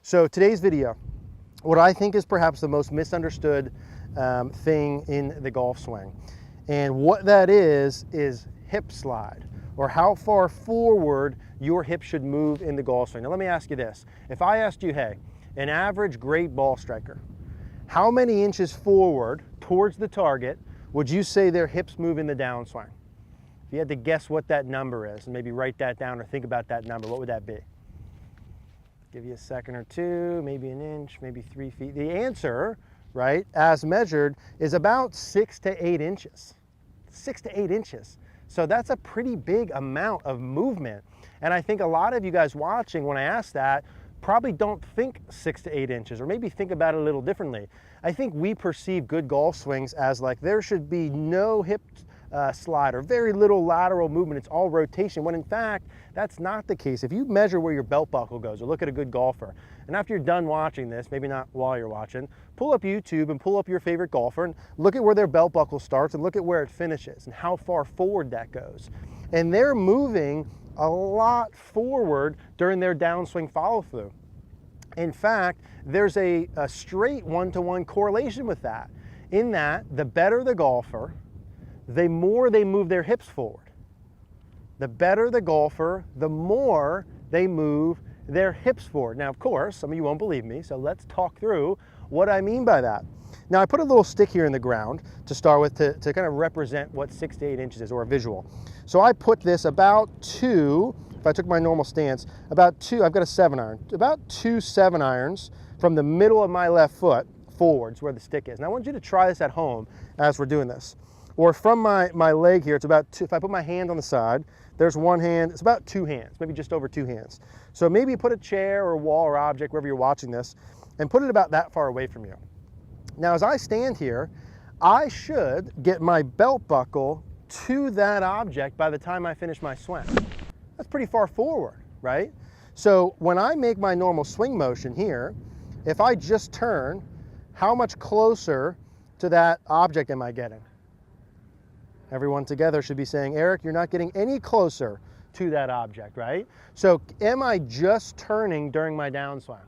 So today's video, what I think is perhaps the most misunderstood thing in the golf swing. And what that is hip slide, or how far forward your hip should move in the golf swing. Now let me ask you this. If I asked you, hey, an average great ball striker, how many inches forward towards the target would you say their hips move in the downswing? If you had to guess what that number is, and maybe write that down or think about that number, what would that be? Give you a second or two, maybe an inch, maybe 3 feet. The answer, right, as measured, is about 6 to 8 inches. 6 to 8 inches. So that's a pretty big amount of movement. And I think a lot of you guys watching, when I ask that, probably don't think 6 to 8 inches, or maybe think about it a little differently. I think we perceive good golf swings as like there should be no hip slide or very little lateral movement. It's all rotation, when in fact, that's not the case. If you measure where your belt buckle goes or look at a good golfer, and after you're done watching this, maybe not while you're watching, pull up YouTube and pull up your favorite golfer and look at where their belt buckle starts and look at where it finishes and how far forward that goes. And they're moving a lot forward during their downswing follow through. In fact, there's a straight one-to-one correlation with that, in that the better the golfer, the more they move their hips forward. The better the golfer, the more they move their hips forward. Now, of course, some of you won't believe me, so let's talk through what I mean by that. Now, I put a little stick here in the ground to start with to kind of represent what 6 to 8 inches is, or a visual. So I put this about 2, if I took my normal stance, about 2, I've got a 7-iron, about 2 7-irons from the middle of my left foot forwards where the stick is. And I want you to try this at home as we're doing this. Or from my leg here, it's about 2, if I put my hand on the side, there's one hand, it's about 2 hands, maybe just over 2 hands. So maybe put a chair or a wall or object, wherever you're watching this, and put it about that far away from you. Now, as I stand here, I should get my belt buckle to that object by the time I finish my swing. That's pretty far forward, right? So when I make my normal swing motion here, if I just turn, how much closer to that object am I getting? Everyone together should be saying, Eric, you're not getting any closer to that object, right? So am I just turning during my downswing?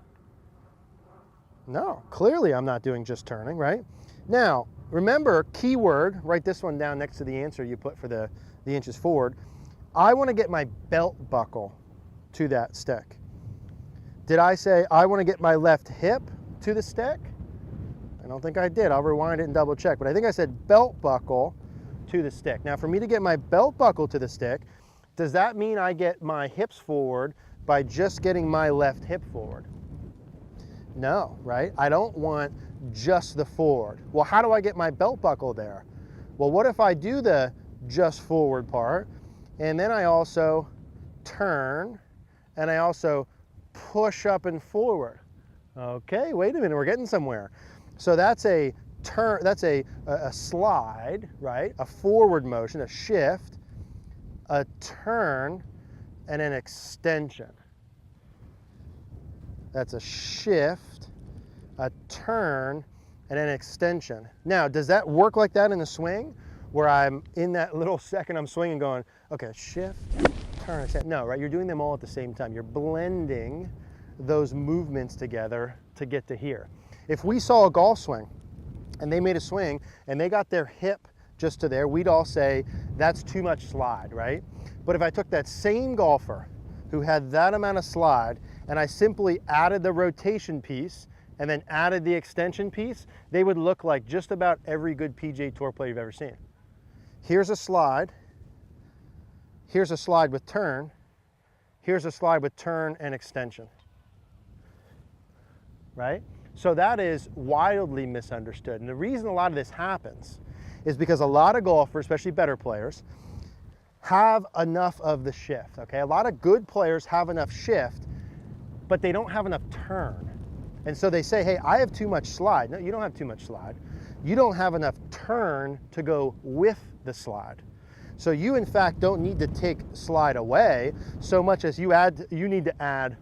No, clearly I'm not doing just turning, right? Now, remember, keyword, write this one down next to the answer you put for the inches forward. I want to get my belt buckle to that stick. Did I say I want to get my left hip to the stick? I don't think I did. I'll rewind it and double check, but I think I said belt buckle to the stick. Now, for me to get my belt buckle to the stick, does that mean I get my hips forward by just getting my left hip forward? No, right? I don't want just the forward. Well, how do I get my belt buckle there? Well, what if I do the just forward part, and then I also turn, and I also push up and forward? Okay, wait a minute, we're getting somewhere. So that's a turn, that's a slide, right? A forward motion, a shift, a turn, and an extension. That's a shift, a turn, and an extension. Now, does that work like that in the swing, where I'm in that little second I'm swinging going, okay, shift, turn, extend? No, right? You're doing them all at the same time. You're blending those movements together to get to here. If we saw a golf swing and they made a swing and they got their hip just to there, we'd all say that's too much slide, right? But if I took that same golfer who had that amount of slide and I simply added the rotation piece and then added the extension piece, they would look like just about every good PGA Tour player you've ever seen. Here's a slide. Here's a slide with turn. Here's a slide with turn and extension, right? So that is wildly misunderstood. And the reason a lot of this happens is because a lot of golfers, especially better players, have enough of the shift, okay? A lot of good players have enough shift, but they don't have enough turn. And so they say, hey, I have too much slide. No, you don't have too much slide. You don't have enough turn to go with the slide. So you, in fact, don't need to take slide away so much as you need to add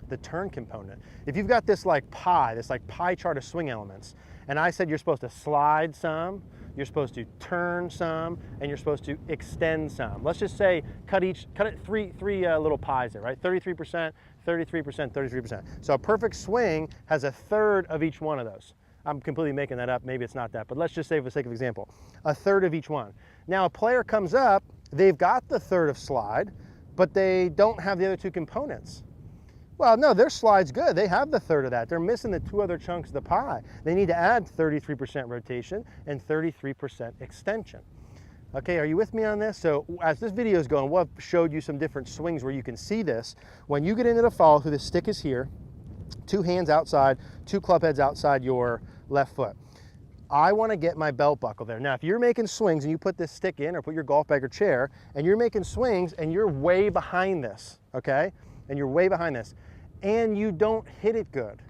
the turn component. If you've got this like pie chart of swing elements, and I said you're supposed to slide some, you're supposed to turn some, and you're supposed to extend some. Let's just say cut it three little pies there, right? 33%, 33%, 33%. So a perfect swing has a third of each one of those. I'm completely making that up. Maybe it's not that, but let's just say for the sake of example, a third of each one. Now a player comes up, they've got the third of slide, but they don't have the other two components. Well, no, their slide's good. They have the third of that. They're missing the two other chunks of the pie. They need to add 33% rotation and 33% extension. Okay, are you with me on this? So as this video is going, we'll have showed you some different swings where you can see this. When you get into the follow through, the stick is here, two hands outside, two club heads outside your left foot. I want to get my belt buckle there. Now, if you're making swings and you put this stick in or put your golf bag or chair and you're making swings and you're way behind this, okay? And you're way behind this and you don't hit it good,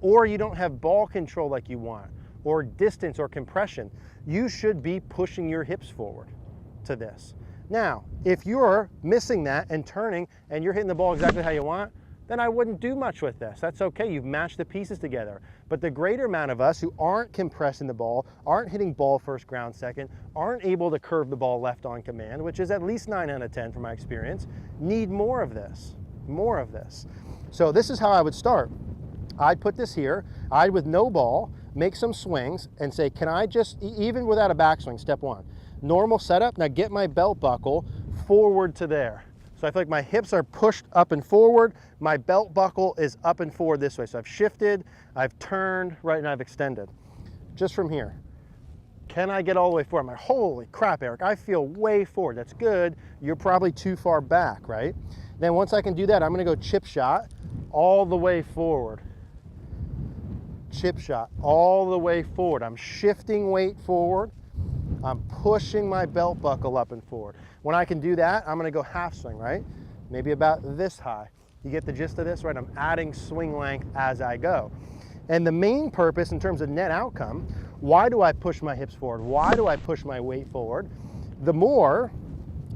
or you don't have ball control like you want, or distance or compression, you should be pushing your hips forward to this. Now, if you're missing that and turning and you're hitting the ball exactly how you want, then I wouldn't do much with this. That's okay, you've matched the pieces together. But the greater amount of us who aren't compressing the ball, aren't hitting ball first, ground second, aren't able to curve the ball left on command, which is at least 9 out of 10 from my experience, need more of this, more of this. So this is how I would start. I'd put this here, I'd with no ball, make some swings and say, can I just, even without a backswing, step one, normal setup, now get my belt buckle forward to there. So I feel like my hips are pushed up and forward, my belt buckle is up and forward this way. So I've shifted, I've turned, right, and I've extended. Just from here. Can I get all the way forward? I'm like, holy crap, Eric, I feel way forward. That's good. You're probably too far back, right? Then once I can do that, I'm gonna go chip shot all the way forward. Chip shot all the way forward. I'm shifting weight forward. I'm pushing my belt buckle up and forward. When I can do that, I'm gonna go half swing, right? Maybe about this high. You get the gist of this, right? I'm adding swing length as I go. And the main purpose in terms of net outcome, why do I push my hips forward? Why do I push my weight forward? The more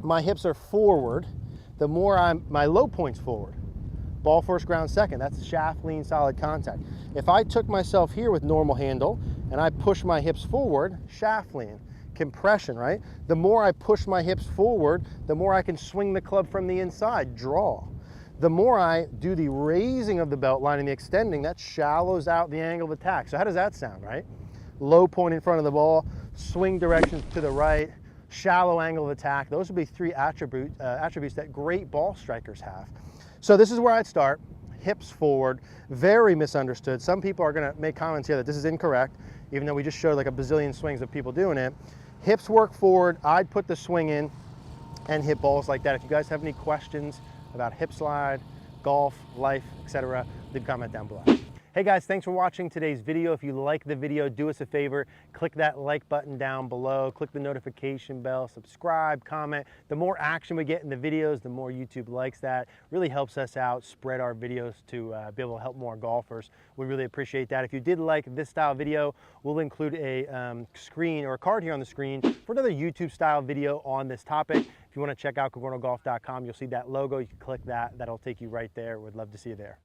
my hips are forward, the more my low point's forward. Ball first, ground second, that's shaft lean, solid contact. If I took myself here with normal handle and I push my hips forward, shaft lean, compression, right? The more I push my hips forward, the more I can swing the club from the inside, draw. The more I do the raising of the belt line and the extending, that shallows out the angle of attack. So how does that sound, right? Low point in front of the ball, swing directions to the right, shallow angle of attack. Those would be three attributes that great ball strikers have. So this is where I'd start, hips forward, very misunderstood. Some people are gonna make comments here that this is incorrect, even though we just showed like a bazillion swings of people doing it. Hips work forward, I'd put the swing in and hit balls like that. If you guys have any questions about hip slide, golf, life, etc., leave a comment down below. Hey guys, thanks for watching today's video. If you like the video, do us a favor, click that like button down below, click the notification bell, subscribe, comment. The more action we get in the videos, the more YouTube likes that. Really helps us out, spread our videos to be able to help more golfers. We really appreciate that. If you did like this style video, we'll include a screen or a card here on the screen for another YouTube style video on this topic. If you want to check out CogornoGolf.com, you'll see that logo. You can click that. That'll take you right there. We'd love to see you there.